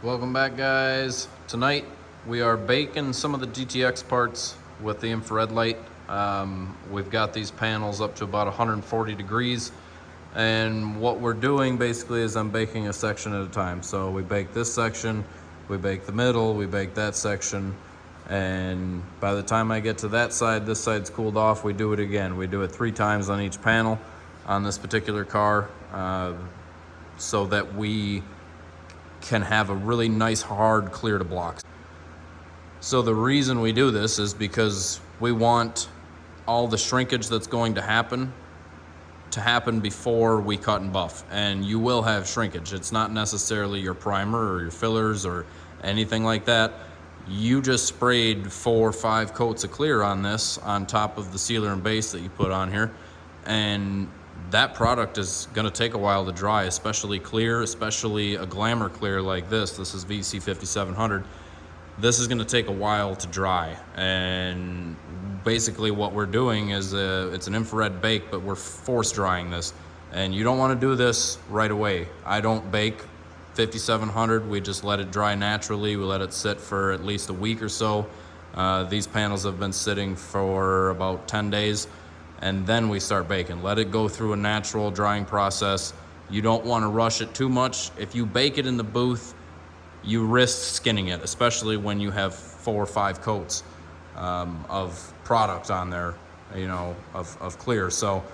Welcome back, guys. Tonight we are baking some of the GTX parts with the infrared light. We've got these panels up to about 140 degrees, and what we're doing basically is I'm baking a section at a time. So we bake this section, we bake the middle, we bake that section, and by the time I get to that side, this side's cooled off, we do it again. We do it 3 times on each panel on this particular car, so that we can have a really nice hard clear to blocks. So the reason we do this is because we want all the shrinkage that's going to happen before we cut and buff. And you will have shrinkage. It's not necessarily your primer or your fillers or anything like that. You just sprayed 4 or 5 coats of clear on this on top of the sealer and base that you put on here, and that product is going to take a while to dry, especially clear, especially a glamour clear like this. This is VC 5700. This is going to take a while to dry, and basically what we're doing is it's an infrared bake, but we're force drying this, and you don't want to do this right away. I don't bake 5700. We just let it dry naturally. We let it sit for at least a week or so. These panels have been sitting for about 10 days. And then we start baking. Let it go through a natural drying process. You don't want to rush it too much. If you bake it in the booth, you risk skinning it, especially when you have 4 or 5 coats of product on there, of clear. So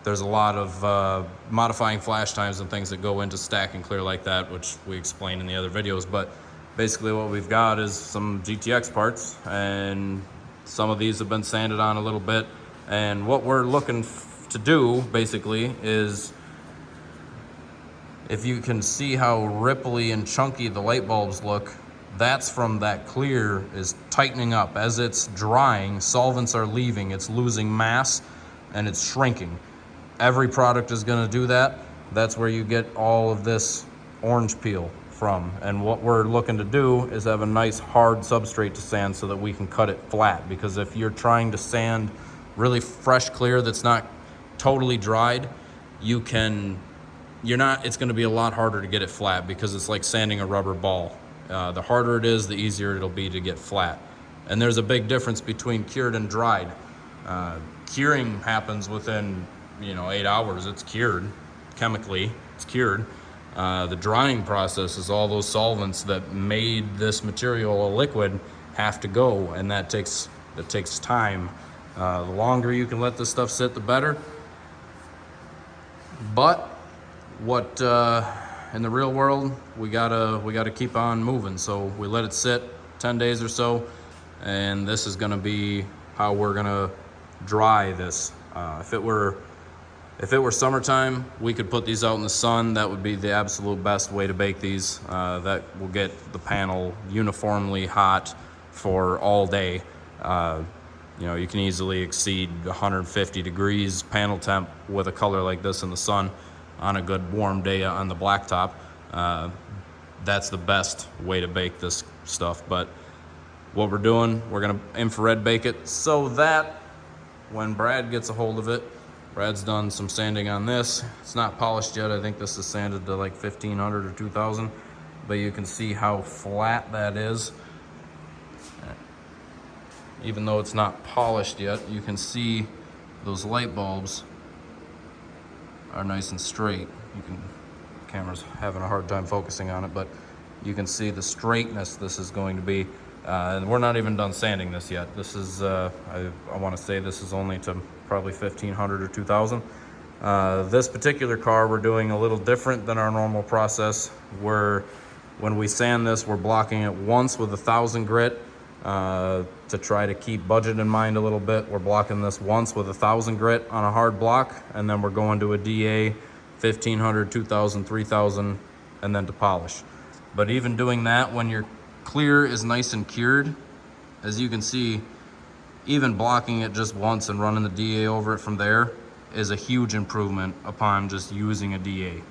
there's a lot of modifying flash times and things that go into stacking clear like that, which we explained in the other videos. But basically what we've got is some GTX parts, and some of these have been sanded on a little bit. And what we're looking to do basically is, if you can see how ripply and chunky the light bulbs look, that's from that clear is tightening up. As it's drying, solvents are leaving, it's losing mass, and it's shrinking. Every product is going to do that. That's where you get all of this orange peel from. And what we're looking to do is have a nice hard substrate to sand so that we can cut it flat. Because if you're trying to sand really fresh clear that's not totally dried, it's going to be a lot harder to get it flat, because it's like sanding a rubber ball. The harder it is, the easier it'll be to get flat. And there's a big difference between cured and dried. Curing happens within 8 hours. It's cured chemically, it's cured. The drying process is all those solvents that made this material a liquid have to go, and that takes time. The longer you can let this stuff sit, the better. But what in the real world, we gotta keep on moving. So we let it sit 10 days or so, and this is gonna be how we're gonna dry this. If it were summertime, we could put these out in the sun. That would be the absolute best way to bake these. That will get the panel uniformly hot for all day. You can easily exceed 150 degrees panel temp with a color like this in the sun on a good warm day on the blacktop. That's the best way to bake this stuff. But what we're doing, we're gonna infrared bake it so that when Brad gets a hold of it, Brad's done some sanding on this. It's not polished yet. I think this is sanded to like 1500 or 2000, but you can see how flat that is. Even though it's not polished yet, you can see those light bulbs are nice and straight. Camera's having a hard time focusing on it, but you can see the straightness this is going to be. And we're not even done sanding this yet. This is, I want to say this is only to probably 1500 or 2000. This particular car, we're doing a little different than our normal process. When we sand this, we're blocking it once with 1000 grit. To try to keep budget in mind a little bit, we're blocking this once with 1000 grit on a hard block, and then we're going to a DA 1500, 2000, 3000, and then to polish. But even doing that, when your clear is nice and cured, as you can see, even blocking it just once and running the DA over it from there is a huge improvement upon just using a DA.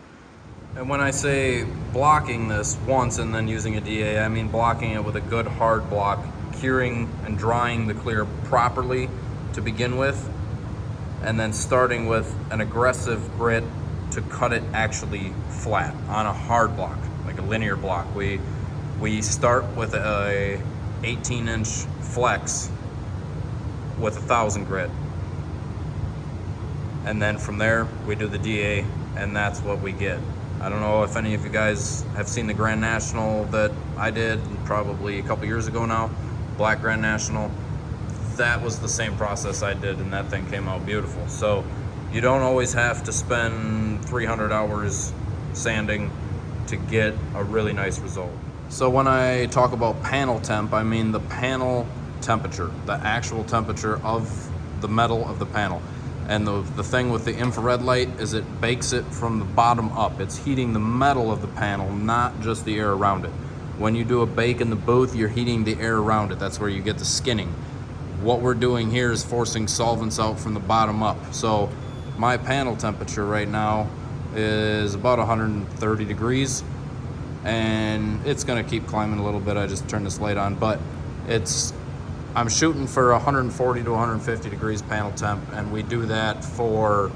And when I say blocking this once and then using a DA, I mean blocking it with a good hard block, curing and drying the clear properly to begin with, and then starting with an aggressive grit to cut it actually flat on a hard block, like a linear block. We start with a 18-inch flex with 1,000 grit. And then from there, we do the DA, and that's what we get. I don't know if any of you guys have seen the Grand National that I did probably a couple years ago now, Black Grand National. That was the same process I did, and that thing came out beautiful. So you don't always have to spend 300 hours sanding to get a really nice result. So when I talk about panel temp, I mean the panel temperature, the actual temperature of the metal of the panel. And the thing with the infrared light is it bakes it from the bottom up. It's heating the metal of the panel, not just the air around it. When you do a bake in the booth, you're heating the air around it. That's where you get the skinning. What we're doing here is forcing solvents out from the bottom up. So my panel temperature right now is about 130 degrees, and it's gonna keep climbing a little bit. I just turned this light on, but I'm shooting for 140 to 150 degrees panel temp, and we do that for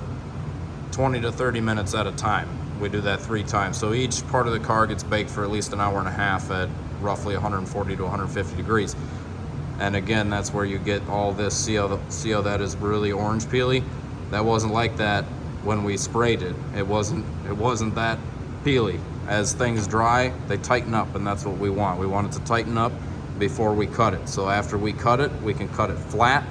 20 to 30 minutes at a time. We do that 3 times. So each part of the car gets baked for at least an hour and a half at roughly 140 to 150 degrees. And again, that's where you get all this. See how that is really orange peely? That wasn't like that when we sprayed it. It wasn't that peely. As things dry, they tighten up, and that's what we want. We want it to tighten up before we cut it. So after we cut it, we can cut it flat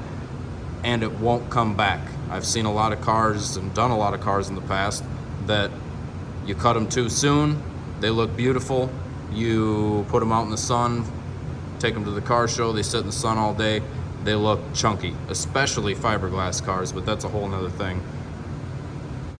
and it won't come back. I've seen a lot of cars and done a lot of cars in the past that you cut them too soon, they look beautiful, you put them out in the sun, take them to the car show, they sit in the sun all day, they look chunky, especially fiberglass cars, but that's a whole nother thing.